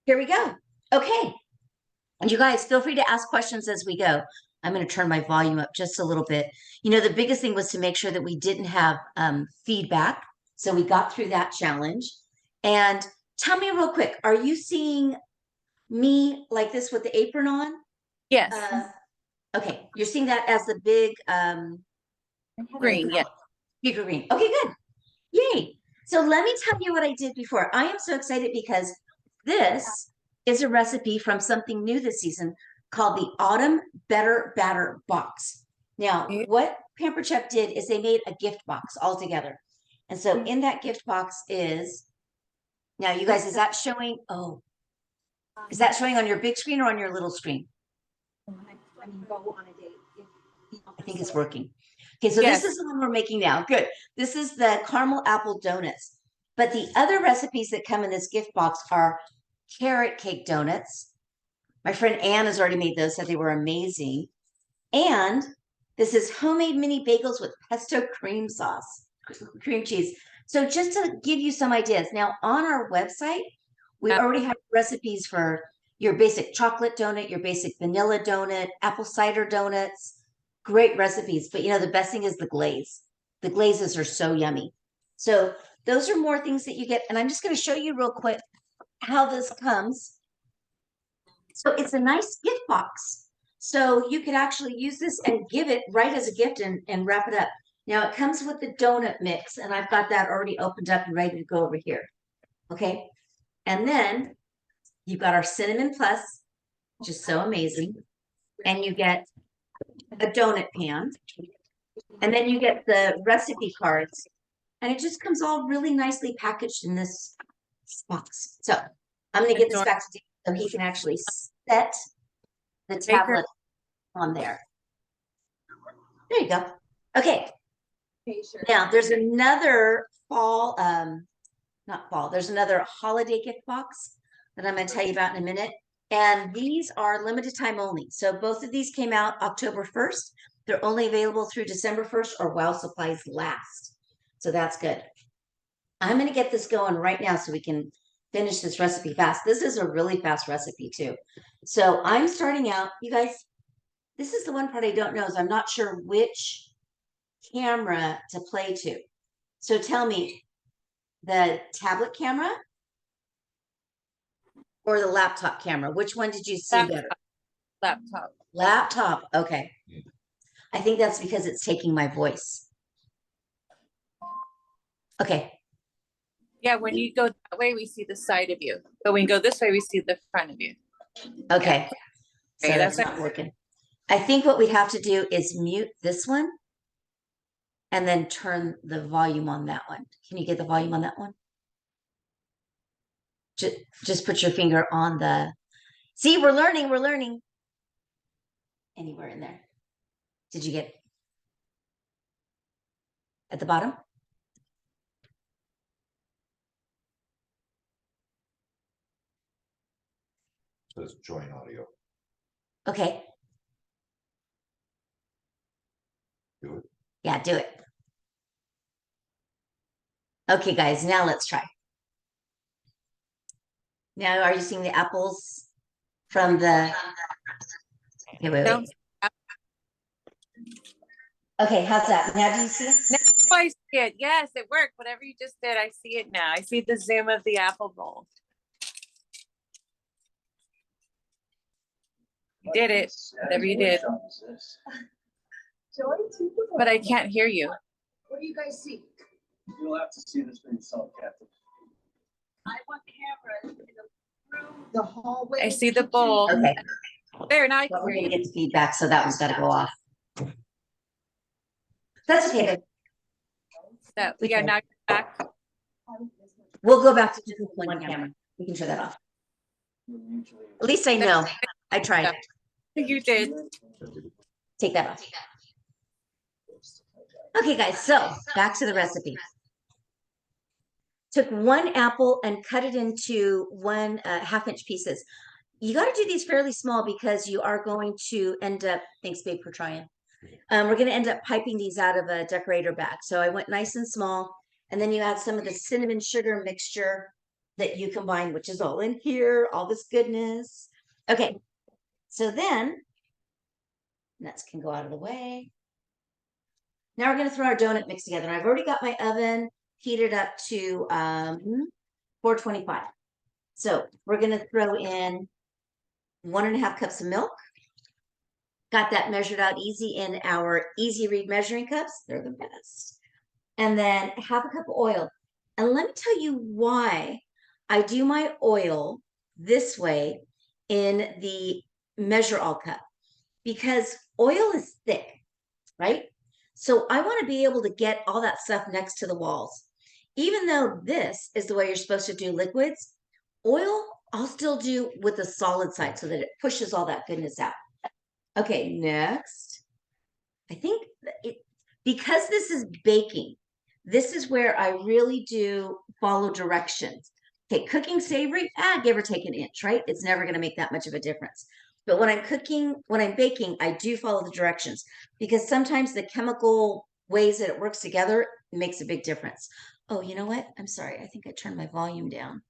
Here we go. Okay. And you guys feel free to ask questions as we go. I'm going to turn my volume up just a little bit. You know, the biggest thing was to make sure that we didn't have feedback. So we got through that challenge. And tell me real quick, are you seeing me like this with the apron on? Yes. Okay. You're seeing that as the big Green, yeah. bigger green. Okay, good. Yay. So let me tell you what I did before. I am so excited because this is a recipe from something new this season called the Autumn Better Batter Box. Now, what Pampered Chef did is they made a gift box all together. And so in that gift box is, now you guys, is that showing? Oh, is that showing on your big screen or on your little screen? I think it's working. Okay, so this is the one we're making now. Good. This is the caramel apple donuts. But the other recipes that come in this gift box are carrot cake donuts. My friend Anne has already made those, said they were amazing. And this is homemade mini bagels with pesto cream sauce, cream cheese. So just to give you some ideas, now on our website, we already have recipes for your basic chocolate donut, your basic vanilla donut, apple cider donuts. Great recipes, but you know, the best thing is the glaze. The glazes are so yummy. So those are more things that you get. And I'm just going to show you real quick how this comes. So it's a nice gift box. So you could actually use this and give it right as a gift and wrap it up. Now it comes with the donut mix, and I've got that already opened up and ready to go over here. Okay. And then you've got our cinnamon plus, which is so amazing. And you get a donut pan. And then you get the recipe cards. And it just comes all really nicely packaged in this box. So I'm going to get this back to Dave so he can actually set the tablet on there. There you go. Okay. Now there's another fall, not fall, there's another holiday gift box that I'm going to tell you about in a minute. And these are limited time only. So both of these came out October 1st. They're only available through December 1st or while supplies last. So that's good. I'm going to get this going right now so we can finish this recipe fast. This is a really fast recipe too. So I'm starting out, you guys, this is the one part I don't know is I'm not sure which camera to play to. So tell me, the tablet camera or the laptop camera? Which one did you see better? Laptop. Laptop. Okay. I think that's because it's taking my voice. Okay. Yeah, when you go that way, we see the side of you. But when you go this way, we see the front of you. Okay. So that's not working. I think what we have to do is mute this one and then turn the volume on that one. Can you get the volume on that one? Just put your finger on the, see, we're learning. Anywhere in there. Did you get at the bottom? It says join audio. Okay. Do it. Yeah, do it. Okay, guys, now let's try. Now, are you seeing the apples from the, okay, wait. Okay, how's that? Now do you see it? Now I see it. Yes, it worked. Whatever you just did, I see it now. I see the zoom of the apple bowl. You did it. Whatever you did. But I can't hear you. What do you guys see? You'll have to see this for yourself, Captain. I want cameras in the room, the hallway. I see the bowl. Okay. There, now I can Well, we're hear gonna you. get the feedback, so that one's got to go off. That's okay. So, yeah, now you're back. We'll go back to just one camera. We can turn that off. At least I know. I tried. You did. Take that off. Okay, guys, so back to the recipe. Took one apple and cut it into 1.5-inch pieces. You got to do these fairly small because you are going to end up, thanks babe for trying. We're going to end up piping these out of a decorator bag. So I went nice and small, and then you add some of the cinnamon sugar mixture that you combine, which is all in here, all this goodness. Okay, so then nuts can go out of the way. Now we're going to throw our donut mix together. And I've already got my oven heated up to 425. So we're going to throw in 1.5 cups of milk. Got that measured out easy in our easy read measuring cups. They're the best. And then 1/2 cup of oil. And let me tell you why I do my oil this way in the measure all cup. Because oil is thick, right? So I want to be able to get all that stuff next to the walls. Even though this is the way you're supposed to do liquids, oil I'll still do with the solid side so that it pushes all that goodness out. Okay, next. I think because this is baking, this is where I really do follow directions. Okay, cooking savory, give or take an inch, right? It's never going to make that much of a difference. But when I'm baking, I do follow the directions because sometimes the chemical ways that it works together makes a big difference. Oh, you know what? I'm sorry. I think I turned my volume down.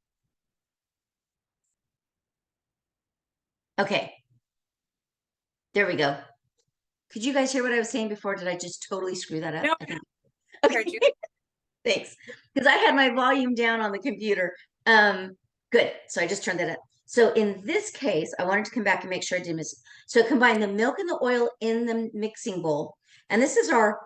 Okay. There we go. Could you guys hear what I was saying before? Did I just totally screw that up? No, I think. I heard you. Thanks. Because I had my volume down on the computer. Good. So I just turned that up. So in this case, I wanted to come back and make sure I didn't miss. So combine the milk and the oil in the mixing bowl. And this is our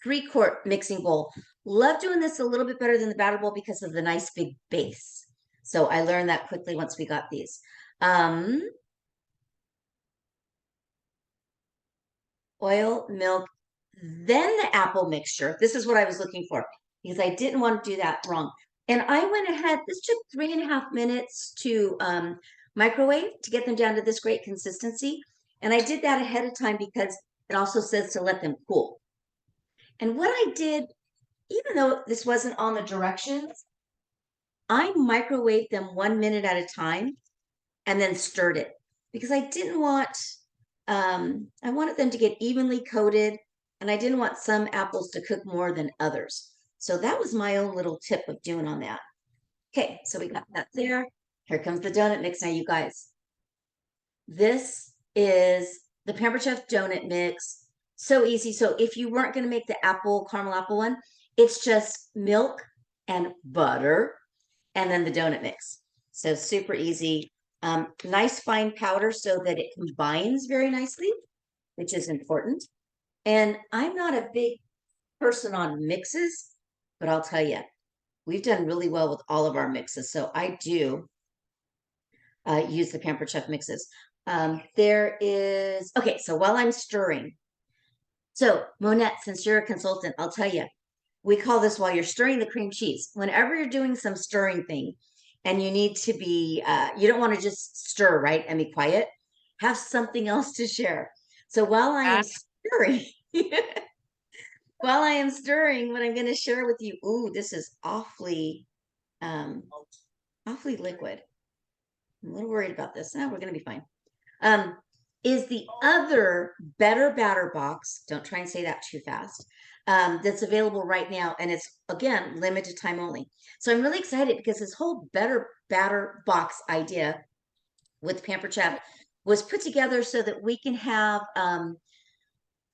3-quart mixing bowl. Love doing this a little bit better than the batter bowl because of the nice big base. So I learned that quickly once we got these. Oil, milk, then the apple mixture. This is what I was looking for because I didn't want to do that wrong. And I went ahead, this took 3.5 minutes to microwave to get them down to this great consistency. And I did that ahead of time because it also says to let them cool. And what I did, even though this wasn't on the directions, I microwaved them 1 minute at a time and then stirred it because I didn't want, I wanted them to get evenly coated and I didn't want some apples to cook more than others. So that was my own little tip of doing on that. Okay, so we got that there. Here comes the donut mix now, you guys. This is the Pampered Chef donut mix. So easy. So if you weren't going to make the caramel apple one, it's just milk and butter and then the donut mix. So super easy. Nice fine powder so that it combines very nicely, which is important. And I'm not a big person on mixes, but I'll tell you, we've done really well with all of our mixes. So I do use the Pampered Chef mixes. There is, okay, so while I'm stirring, so Monette, since you're a consultant, I'll tell you, we call this while you're stirring the cream cheese. Whenever you're doing some stirring thing and you need to be, you don't want to just stir, right? And be quiet. Have something else to share. So while I am stirring, while I am stirring, what I'm going to share with you, ooh, this is awfully liquid. I'm a little worried about this. No, we're going to be fine. Is the other Better Batter box, don't try and say that too fast, that's available right now. And it's, again, limited time only. So I'm really excited because this whole Better Batter box idea with Pampered Chef was put together so that we can have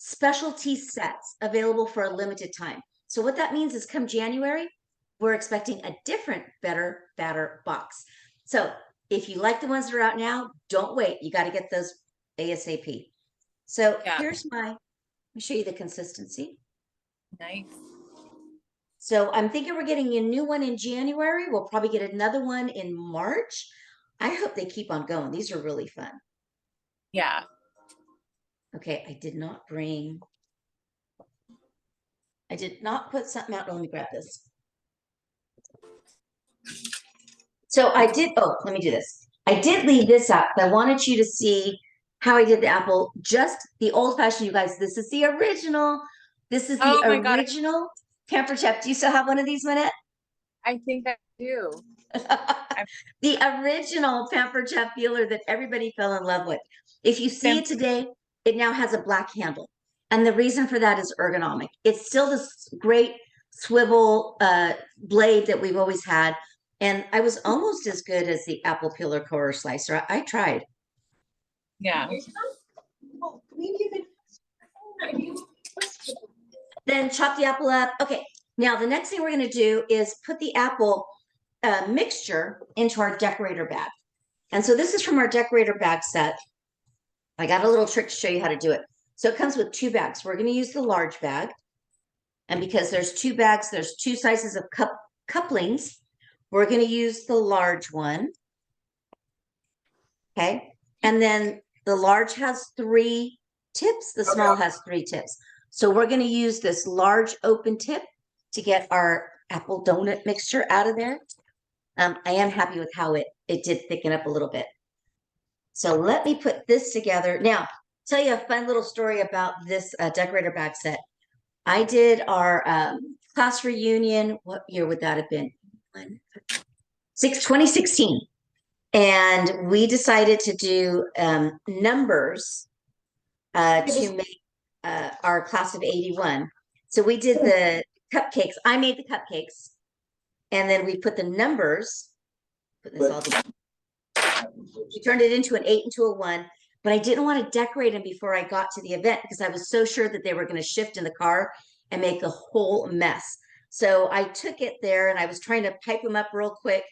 specialty sets available for a limited time. So what that means is come January, we're expecting a different Better Batter box. So if you like the ones that are out now, don't wait. You got to get those ASAP. So here's let me show you the consistency. Nice. So I'm thinking we're getting a new one in January. We'll probably get another one in March. I hope they keep on going. These are really fun. Yeah. Okay, I did not put something out. Let me grab this. So I did, let me do this. I did leave this out. I wanted you to see how I did the apple, just the old fashioned, you guys. This is the original. This is the original Pampered Chef. Do you still have one of these, Manette? I think I do. The original Pampered Chef peeler that everybody fell in love with. If you see it today, it now has a black handle. And the reason for that is ergonomic. It's still this great swivel blade that we've always had, And I was almost as good as the apple peeler core slicer. I tried. Yeah. Oh, maybe even. Then chop the apple up. Okay, now the next thing we're going to do is put the apple mixture into our decorator bag. And so this is from our decorator bag set. I got a little trick to show you how to do it. So it comes with 2 bags. We're going to use the large bag. And because there's 2 bags, there's 2 sizes of couplings. We're going to use the large one. Okay. And then the large has 3 tips. The small has 3 tips. So we're going to use this large open tip to get our apple donut mixture out of there. I am happy with how it did thicken up a little bit. So let me put this together. Now, tell you a fun little story about this decorator bag set. I did our class reunion. What year would that have been? 2016. And we decided to do numbers to make our class of 81. So we did the cupcakes. I made the cupcakes. And then we put the numbers. Put this all together. We turned it into an 8 into a 1. But I didn't want to decorate them before I got to the event because I was so sure that they were going to shift in the car and make a whole mess. So I took it there and I was trying to pipe them up real quick.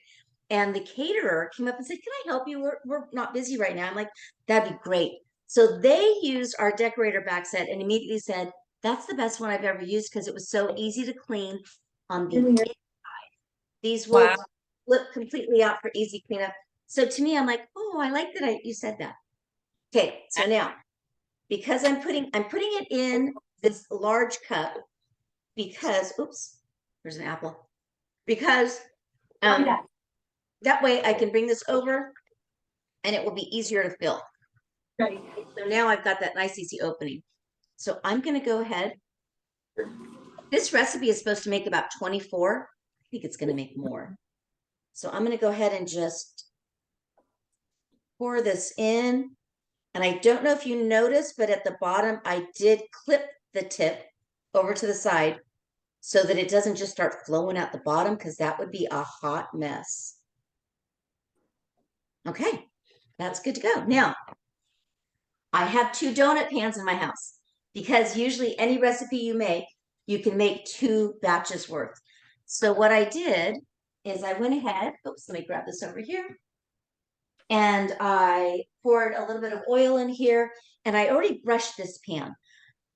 And the caterer came up and said, "Can I help you? We're not busy right now." I'm like, "That'd be great." So they used our decorator back set and immediately said, "That's the best one I've ever used because it was so easy to clean on the inside. These will flip completely out for easy cleanup." So to me, I'm like, "Oh, I like that you said that." Okay, so now because I'm putting it in this large cup because oops, there's an apple. Because that way I can bring this over and it will be easier to fill. Ready. So now I've got that nice easy opening. So I'm going to go ahead. This recipe is supposed to make about 24. I think it's going to make more. So I'm going to go ahead and just pour this in. And I don't know if you noticed, but at the bottom, I did clip the tip over to the side so that it doesn't just start flowing out the bottom because that would be a hot mess. Okay, that's good to go. Now, I have 2 donut pans in my house because usually any recipe you make, you can make 2 batches worth. So what I did is I went ahead, oops, let me grab this over here. And I poured a little bit of oil in here and I already brushed this pan.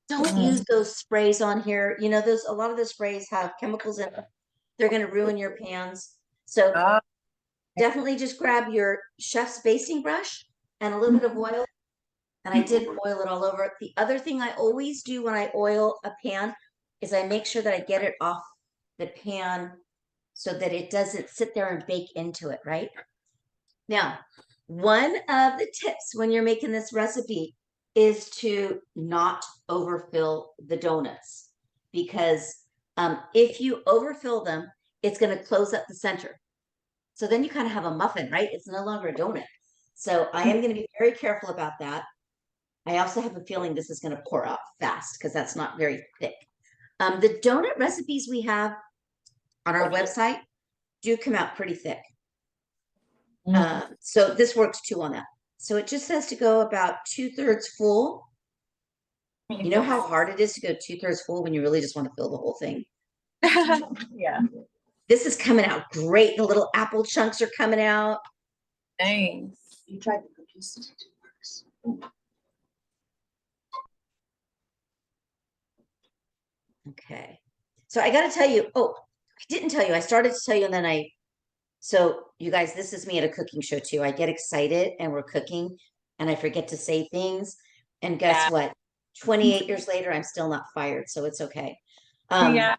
Don't use those sprays on here. You know, a lot of the sprays have chemicals in them. They're going to ruin your pans. So definitely just grab your chef's basting brush and a little bit of oil. And I did oil it all over. The other thing I always do when I oil a pan is I make sure that I get it off the pan so that it doesn't sit there and bake into it, right? Now, one of the tips when you're making this recipe is to not overfill the donuts because if you overfill them, it's going to close up the center. So then you kind of have a muffin, right? It's no longer a donut. So I am going to be very careful about that. I also have a feeling this is going to pour out fast because that's not very thick. The donut recipes we have on our website do come out pretty thick. So this works too on that. So it just has to go about 2/3 full. You know how hard it is to go 2/3 full when you really just want to fill the whole thing? Yeah. This is coming out great. The little apple chunks are coming out. Thanks. You tried the cookies. Okay. So I got to tell you, oh, I didn't tell you. I started to tell you and then so you guys, this is me at a cooking show too. I get excited and we're cooking and I forget to say things. And guess what? 28 years later, I'm still not fired. So it's okay. Yeah.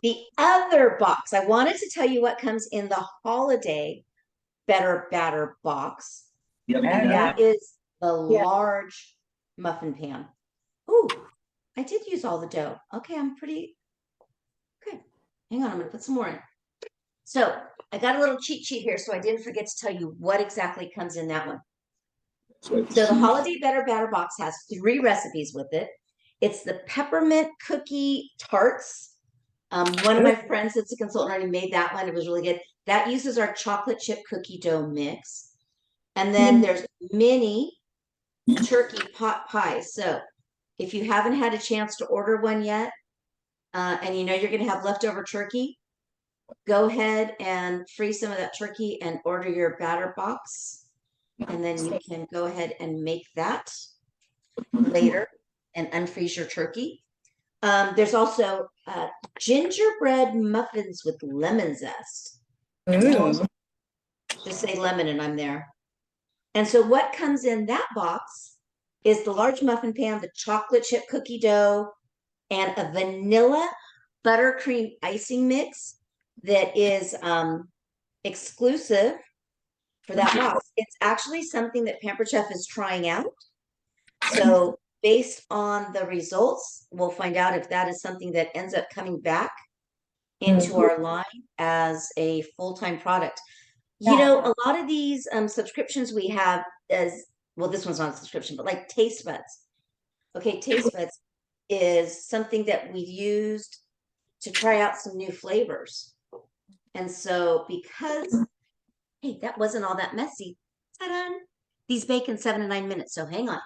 The other box, I wanted to tell you what comes in the holiday better batter box. Yep. And Yeah. that is the large muffin pan. Ooh, I did use all the dough. Okay, I'm pretty good. Hang on, I'm gonna put some more in. So I got a little cheat sheet here, so I didn't forget to tell you what exactly comes in that one. So the holiday better batter box has 3 recipes with it. It's the peppermint cookie tarts. One of my friends that's a consultant already made that one. It was really good. That uses our chocolate chip cookie dough mix. And then there's mini turkey pot pies. So if you haven't had a chance to order one yet, and you know you're going to have leftover turkey, go ahead and freeze some of that turkey and order your batter box. And then you can go ahead and make that later and unfreeze your turkey. There's also gingerbread muffins with lemon zest. Ooh. Just say lemon and I'm there. And so what comes in that box is the large muffin pan, the chocolate chip cookie dough, and a vanilla buttercream icing mix that is exclusive for that box. It's actually something that Pampered Chef is trying out. So based on the results, we'll find out if that is something that ends up coming back into our line as a full-time product. You know, a lot of these subscriptions we have as, well, this one's not a subscription, but like Taste Buds. Okay, Taste Buds is something that we've used to try out some new flavors. And so because, hey, that wasn't all that messy. Ta-da! These bake in 7 to 9 minutes, so hang on.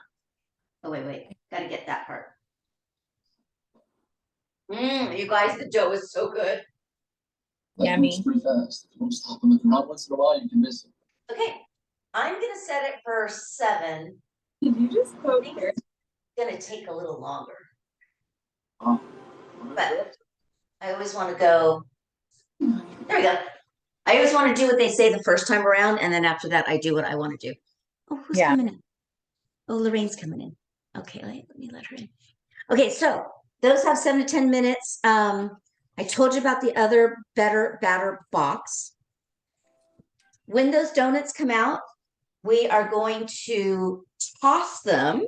Oh, wait, gotta get that part. You guys, the dough is so good. Yummy. It's pretty fast. If you don't stop them once in a while, you can miss it. Okay, I'm gonna set it for 7. Did you just I poke think her? it's gonna take a little longer, Oh. but I always want to go. There we go. I always want to do what they say the first time around, and then after that, I do what I want to do. Oh, who's Yeah. coming in? Oh, Lorraine's coming in. Okay, let me let her in. Okay, so those have 7 to 10 minutes. I told you about the other better batter box. When those donuts come out, we are going to toss them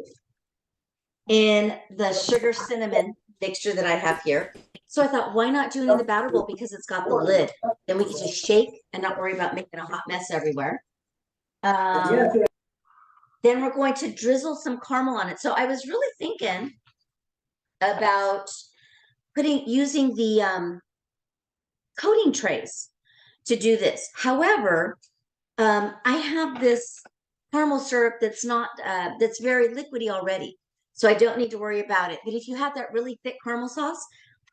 in the sugar cinnamon mixture that I have here. So I thought, why not do it in the batter bowl, because it's got the lid. Then we can just shake and not worry about making a hot mess everywhere. Then we're going to drizzle some caramel on it. So I was really thinking about using the coating trays to do this. However, I have this caramel syrup that's not that's very liquidy already, so I don't need to worry about it. But if you have that really thick caramel sauce,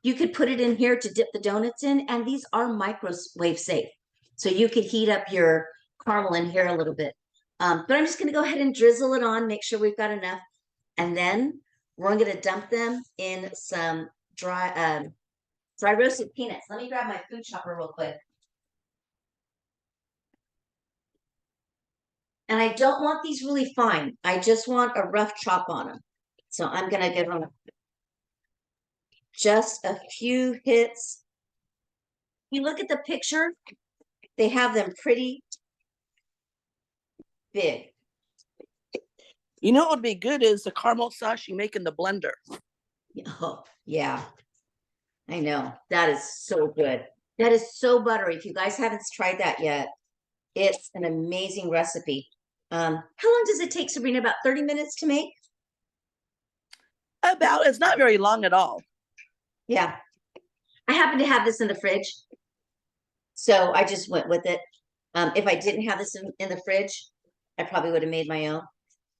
you could put it in here to dip the donuts in, and these are microwave safe, so you could heat up your caramel in here a little bit. But I'm just going to go ahead and drizzle it on, make sure we've got enough, and then we're going to dump them in some dry roasted peanuts. Let me grab my food chopper real quick. And I don't want these really fine. I just want a rough chop on them. So I'm going to give them just a few hits. You look at the picture, they have them pretty big. You know what would be good is the caramel sauce you make in the blender. Oh, yeah. I know. That is so good. That is so buttery. If you guys haven't tried that yet, it's an amazing recipe. How long does it take, Sabrina? About 30 minutes to make? It's not very long at all. Yeah. I happen to have this in the fridge, so I just went with it. If I didn't have this in the fridge, I probably would have made my own.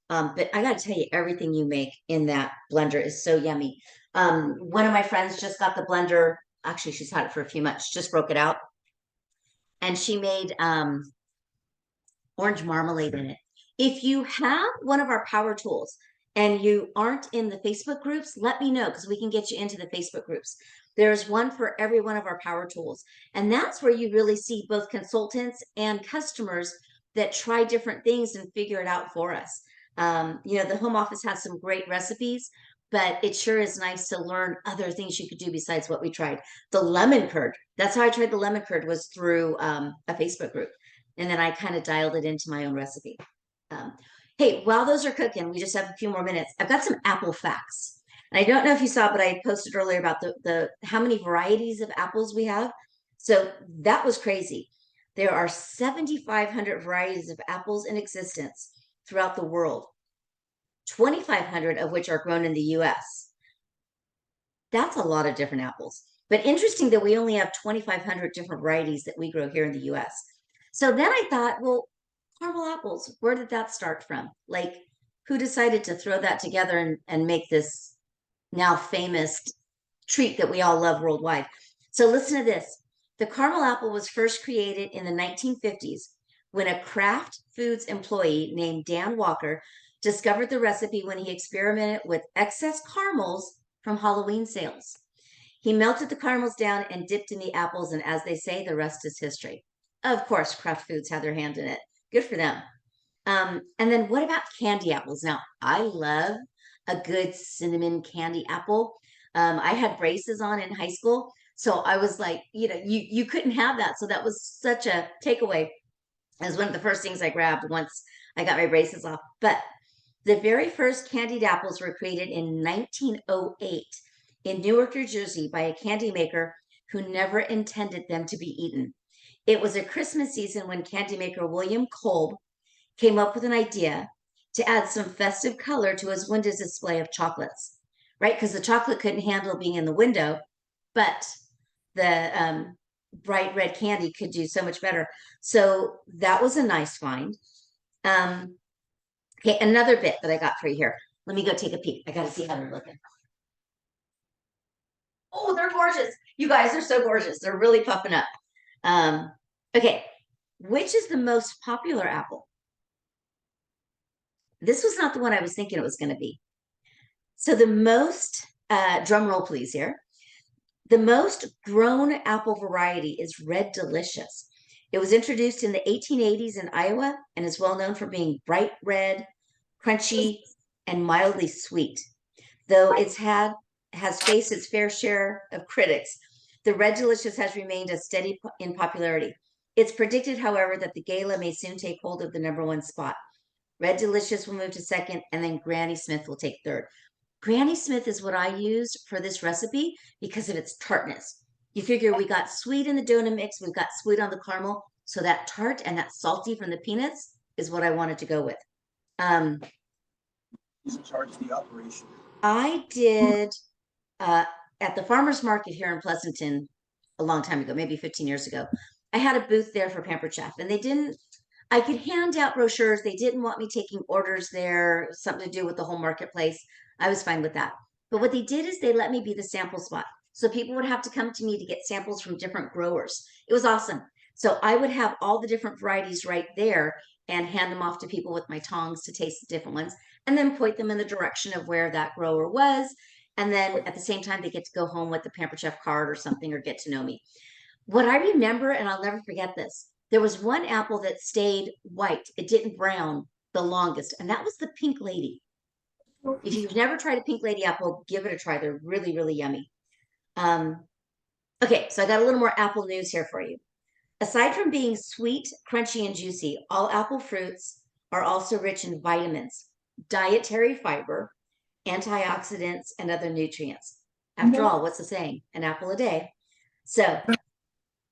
But I got to tell you, everything you make in that blender is so yummy. One of my friends just got the blender. Actually, she's had it for a few months, just broke it out. And she made orange marmalade in it. If you have one of our power tools and you aren't in the Facebook groups, let me know, because we can get you into the Facebook groups. There's one for every one of our power tools. And that's where you really see both consultants and customers that try different things and figure it out for us. You know, the home office has some great recipes, but it sure is nice to learn other things you could do besides what we tried. The lemon curd, that's how I tried the lemon curd, was through a Facebook group. And then I kind of dialed it into my own recipe. Hey, while those are cooking, we just have a few more minutes. I've got some apple facts. And I don't know if you saw, but I posted earlier about the how many varieties of apples we have. So that was crazy. There are 7,500 varieties of apples in existence throughout the world, 2,500 of which are grown in the US. That's a lot of different apples. But interesting that we only have 2,500 different varieties that we grow here in the US. So then I thought, well, caramel apples, where did that start from? Like, who decided to throw that together and make this now famous treat that we all love worldwide? So listen to this. The caramel apple was first created in the 1950s when a Kraft Foods employee named Dan Walker discovered the recipe when he experimented with excess caramels from Halloween sales. He melted the caramels down and dipped in the apples, and as they say, the rest is history. Of course, Kraft Foods had their hand in it. Good for them. And then what about candy apples? Now, I love a good cinnamon candy apple. I had braces on in high school, so I was like, you couldn't have that. So that was such a takeaway. It was one of the first things I grabbed once I got my braces off. But the very first candied apples were created in 1908 in Newark, New Jersey, by a candy maker who never intended them to be eaten. It was a Christmas season when candy maker William Kolb came up with an idea to add some festive color to his window display of chocolates, right? Because the chocolate couldn't handle being in the window, but the bright red candy could do so much better. So that was a nice find. Okay, another bit that I got for you here. Let me go take a peek. I got to see how they're looking. Oh, they're gorgeous. You guys are so gorgeous. They're really puffing up. Okay, which is the most popular apple? This was not the one I was thinking it was going to be. So the most, drum roll please here. The most grown apple variety is Red Delicious. It was introduced in the 1880s in Iowa and is well known for being bright red, crunchy, and mildly sweet. Though has faced its fair share of critics, the Red Delicious has remained a steady in popularity. It's predicted, however, that the Gala may soon take hold of the #1 spot. Red Delicious will move to second, and then Granny Smith will take third. Granny Smith is what I use for this recipe because of its tartness. You figure we got sweet in the donut mix, we've got sweet on the caramel, so that tart and that salty from the peanuts is what I wanted to go with. Who's in charge of the operation? I did at the farmer's market here in Pleasanton a long time ago, maybe 15 years ago. I had a booth there for Pampered Chef, and I could hand out brochures. They didn't want me taking orders there, something to do with the whole marketplace. I was fine with that. But what they did is they let me be the sample spot. So people would have to come to me to get samples from different growers. It was awesome. So I would have all the different varieties right there and hand them off to people with my tongs to taste the different ones and then point them in the direction of where that grower was. And then at the same time, they get to go home with the Pampered Chef card or something or get to know me. What I remember, and I'll never forget this, there was one apple that stayed white. It didn't brown the longest, and that was the Pink Lady. If you've never tried a Pink Lady apple, give it a try. They're really, really yummy. Okay, so I got a little more apple news here for you. Aside from being sweet, crunchy, and juicy, all apple fruits are also rich in vitamins, dietary fiber, antioxidants, and other nutrients. After all, what's the saying? An apple a day. So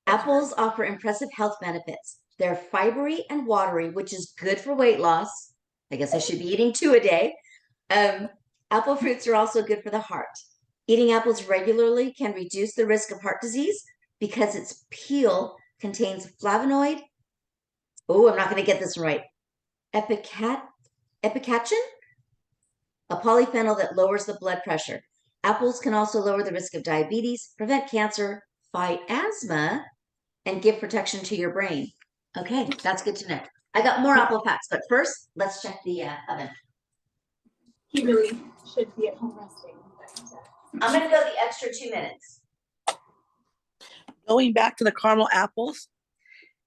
apples offer impressive health benefits. They're fibery and watery, which is good for weight loss. I guess I should be eating 2 a day. Apple fruits are also good for the heart. Eating apples regularly can reduce the risk of heart disease because its peel contains flavonoid. Oh, I'm not going to get this right. Epicachin, a polyphenol that lowers the blood pressure. Apples can also lower the risk of diabetes, prevent cancer, fight asthma, and give protection to your brain. Okay, that's good to know. I got more apple facts, but first, let's check the oven. He really should be at home resting. I'm going to go the extra 2 minutes. Going back to the caramel apples,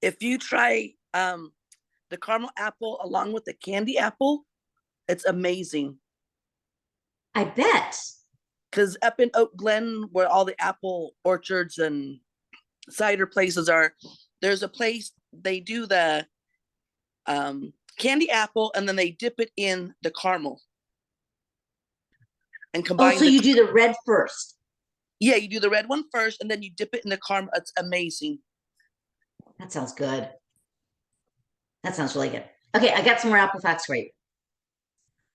if you try the caramel apple along with the candy apple, it's amazing. I bet. Because up in Oak Glen, where all the apple orchards and cider places are, there's a place they do the candy apple and then they dip it in the caramel and combine. Oh, so you do the red first? Yeah, you do the red one first and then you dip it in the caramel. It's amazing. That sounds good. That sounds really good. Okay, I got some more apple facts for you.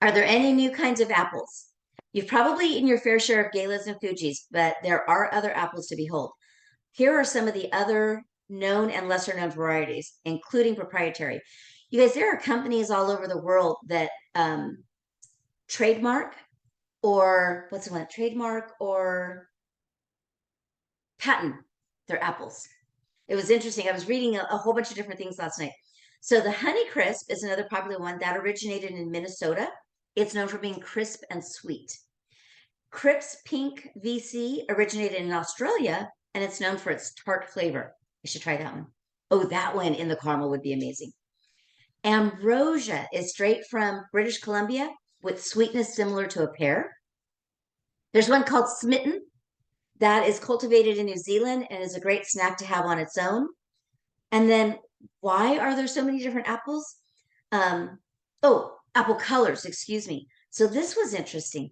Are there any new kinds of apples? You've probably eaten your fair share of Galas and Fujis, but there are other apples to behold. Here are some of the other known and lesser known varieties, including proprietary. You guys, there are companies all over the world that trademark or what's the one? Trademark or patent their apples. It was interesting. I was reading a whole bunch of different things last night. So the Honey Crisp is another popular one that originated in Minnesota. It's known for being crisp and sweet. Crips Pink VC originated in Australia, and it's known for its tart flavor. You should try that one. Oh, that one in the caramel would be amazing. Ambrosia is straight from British Columbia with sweetness similar to a pear. There's one called Smitten that is cultivated in New Zealand and is a great snack to have on its own. And then why are there so many different apples? Apple colors, excuse me. So this was interesting.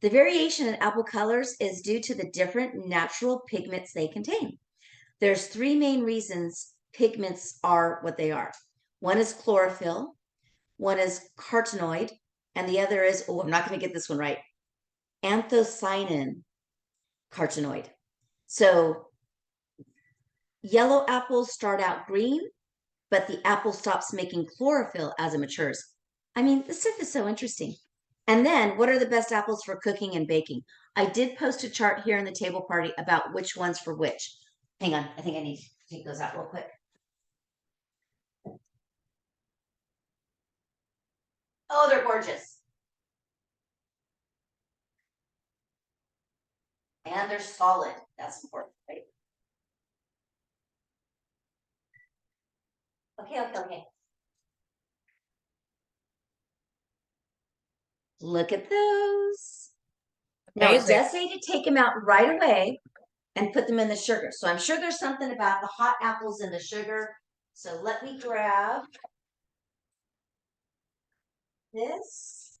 The variation in apple colors is due to the different natural pigments they contain. There's three main reasons pigments are what they are. One is chlorophyll, one is carotenoid, and the other is, I'm not going to get this one right, anthocyanin carotenoid. So yellow apples start out green, but the apple stops making chlorophyll as it matures. I mean, this stuff is so interesting. And then what are the best apples for cooking and baking? I did post a chart here in the table party about which ones for which. Hang on, I think I need to take those out real quick. Oh, they're gorgeous. And they're solid. That's important, right? Okay. Look at those. Now, it Amazing. does say to take them out right away and put them in the sugar. So I'm sure there's something about the hot apples and the sugar. So let me grab this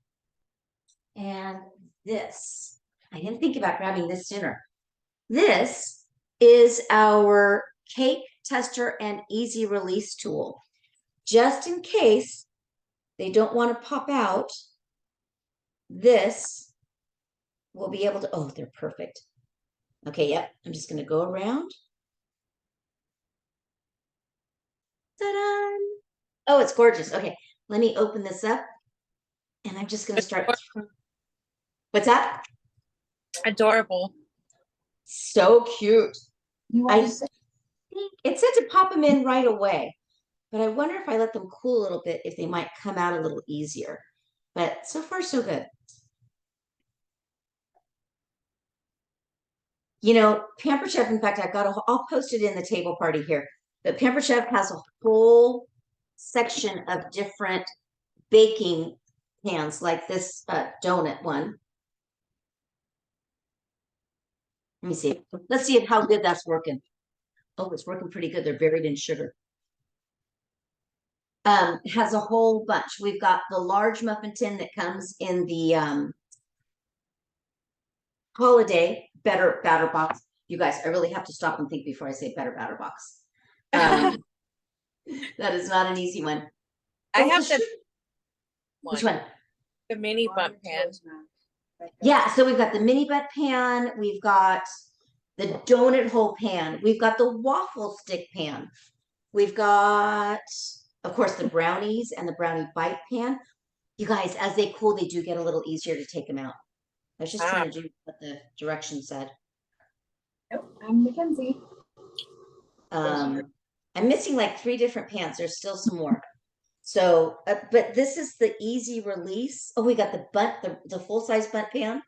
and this. I didn't think about grabbing this sooner. This is our cake tester and easy release tool. Just in case they don't want to pop out, this will be able to, oh, they're perfect. Okay, yep, I'm just going to go around. Ta-da! Oh, it's gorgeous. Okay, let me open this up. And I'm just going to start. What's that? Adorable. So cute. You I want to say? think it said to pop them in right away, but I wonder if I let them cool a little bit, if they might come out a little easier. But so far, so good. You know, Pampered Chef, in fact, I'll post it in the table party here. But Pampered Chef has a whole section of different baking pans, like this donut one. Let me see. Let's see how good that's working. Oh, it's working pretty good. They're buried in sugar. Has a whole bunch. We've got the large muffin tin that comes in the holiday better batter box. You guys, I really have to stop and think before I say better batter box. That is not an easy one. I Oh, have the which one? the mini bump pan. Yeah, so we've got the mini butt pan, we've got the donut hole pan, we've got the waffle stick pan, we've got, of course, the brownies and the brownie bite pan. You guys, as they cool, they do get a little easier to take them out. I was just trying to do what the direction said. Nope, I'm Mackenzie. I'm missing like 3 different pans. There's still some more. So, but this is the easy release. Oh, we got the full size bunt pan.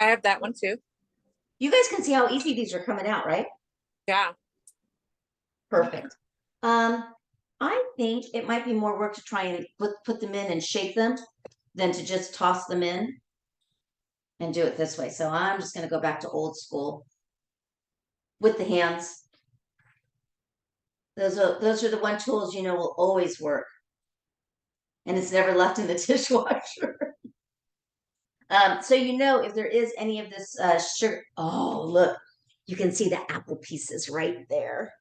I have that one too. You guys can see how easy these are coming out, right? Yeah. Perfect. I think it might be more work to try and put them in and shake them than to just toss them in and do it this way. So I'm just going to go back to old school with the hands. Those are the one tools you know will always work. And it's never left in the dishwasher. So you know if there is any of this sugar. Oh, look, you can see the apple pieces right there.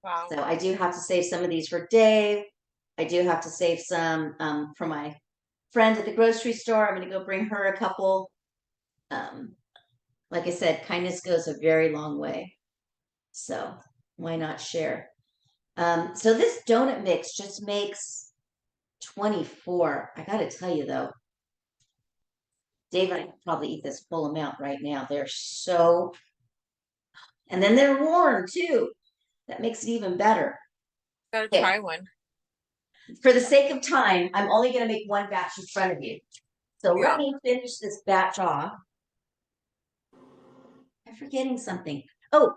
Wow. So I do have to save some of these for Dave. I do have to save some for my friend at the grocery store. I'm going to go bring her a couple. Like I said, kindness goes a very long way. So why not share? So this donut mix just makes 24. I got to tell you though, Dave and I could probably eat this full amount right now. They're so, and then they're warm too. That makes it even better. Gotta Okay. try one. For the sake of time, I'm only going to make one batch in front of you. So Yeah. let me finish this batch off. I'm forgetting something. Oh,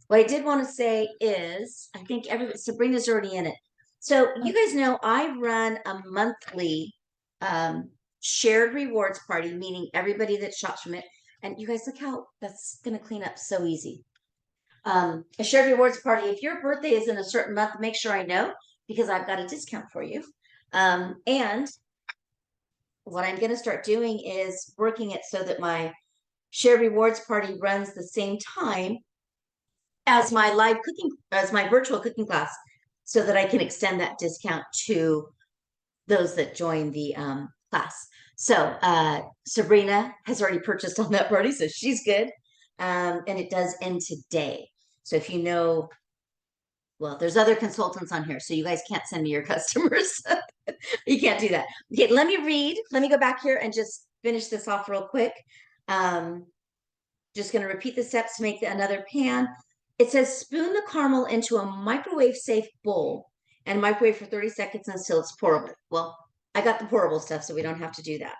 what I did want to say is, I think Sabrina's already in it. So you guys know I run a monthly shared rewards party, meaning everybody that shops from it. And you guys look how that's going to clean up so easy. A shared rewards party. If your birthday is in a certain month, make sure I know because I've got a discount for you. And what I'm going to start doing is working it so that my shared rewards party runs the same time as my virtual cooking class, so that I can extend that discount to those that join the class. So Sabrina has already purchased on that party, so she's good. And it does end today. So if you know, well, there's other consultants on here, so you guys can't send me your customers. You can't do that. Okay, let me read. Let me go back here and just finish this off real quick. Just going to repeat the steps to make another pan. It says spoon the caramel into a microwave-safe bowl and microwave for 30 seconds until it's pourable. Well, I got the pourable stuff, so we don't have to do that.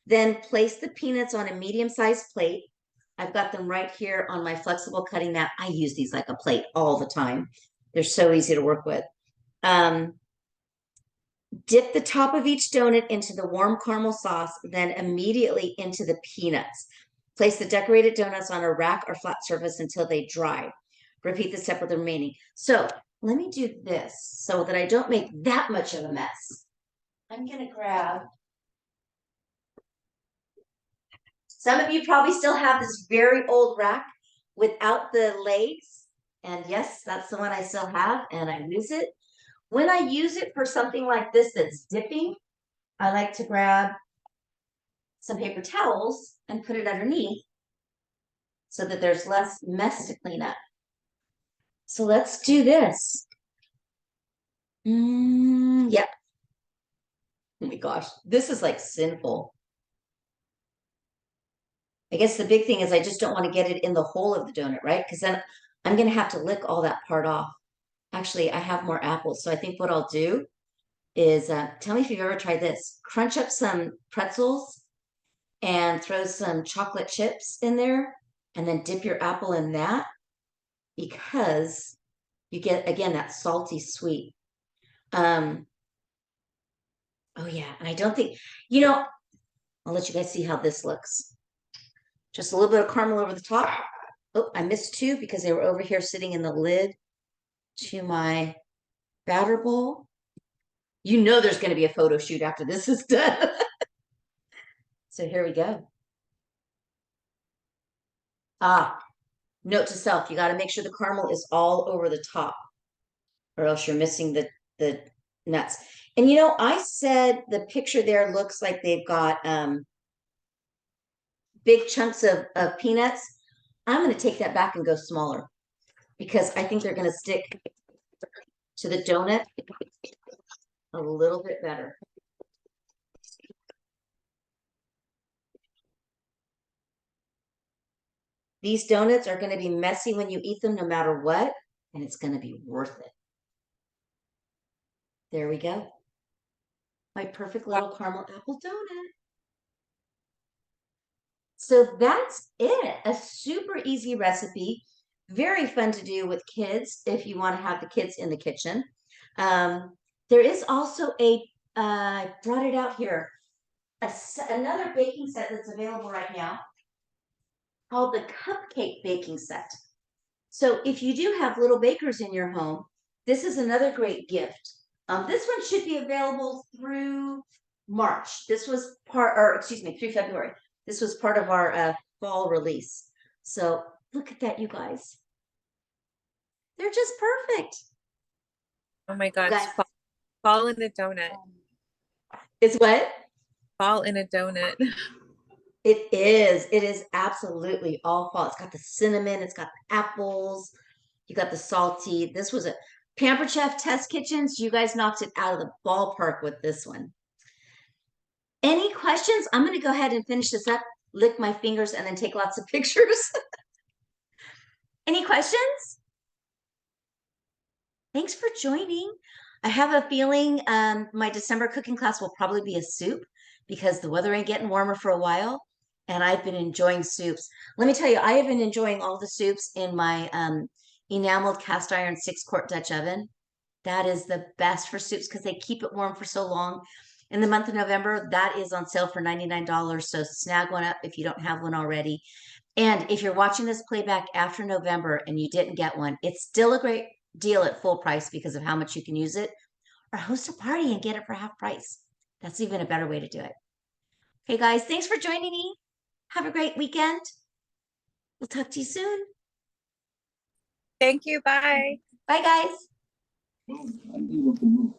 Then place the peanuts on a medium-sized plate. I've got them right here on my flexible cutting mat. I use these like a plate all the time. They're so easy to work with. Dip the top of each donut into the warm caramel sauce, then immediately into the peanuts. Place the decorated donuts on a rack or flat surface until they dry. Repeat the step with the remaining. So let me do this so that I don't make that much of a mess. I'm going to grab. Some of you probably still have this very old rack without the legs. And yes, that's the one I still have, and I use it. When I use it for something like this that's dipping, I like to grab some paper towels and put it underneath so that there's less mess to clean up. So let's do this. Yep. Oh my gosh, this is like sinful. I guess the big thing is I just don't want to get it in the hole of the donut, right? Because then I'm going to have to lick all that part off. Actually, I have more apples. So I think what I'll do is, tell me if you've ever tried this. Crunch up some pretzels and throw some chocolate chips in there and then dip your apple in that, because you get, again, that salty sweet. Oh yeah, and I don't think, I'll let you guys see how this looks. Just a little bit of caramel over the top. Oh, I missed two because they were over here sitting in the lid to my batter bowl. You know there's going to be a photo shoot after this is done. So here we go. Note to self, you got to make sure the caramel is all over the top, or else you're missing the nuts. And I said the picture there looks like they've got big chunks of peanuts. I'm going to take that back and go smaller, because I think they're going to stick to the donut a little bit better. These donuts are going to be messy when you eat them no matter what, and it's going to be worth it. There we go. My perfect little caramel apple donut. So that's it. A super easy recipe. Very fun to do with kids if you want to have the kids in the kitchen. There is also I brought it out here, another baking set that's available right now called the Cupcake Baking Set. So if you do have little bakers in your home, this is another great gift. This one should be available through March. This was through February. This was part of our fall release. So look at that, you guys. They're just perfect. Oh my God. Guys. Fall in the donut. It's what? Fall in a donut. It is. It is absolutely all fall. It's got the cinnamon. It's got the apples. You got the salty. This was a Pampered Chef Test Kitchens. You guys knocked it out of the ballpark with this one. Any questions? I'm going to go ahead and finish this up, lick my fingers, and then take lots of pictures. Any questions? Thanks for joining. I have a feeling my December cooking class will probably be a soup because the weather ain't getting warmer for a while. And I've been enjoying soups. Let me tell you, I have been enjoying all the soups in my enameled cast iron 6-quart Dutch oven. That is the best for soups because they keep it warm for so long. In the month of November, that is on sale for $99. So snag one up if you don't have one already. And if you're watching this playback after November and you didn't get one, it's still a great deal at full price because of how much you can use it. Or host a party and get it for half price. That's even a better way to do it. Okay, guys, thanks for joining me. Have a great weekend. We'll talk to you soon. Thank you. Bye. Bye, guys. I think we can move.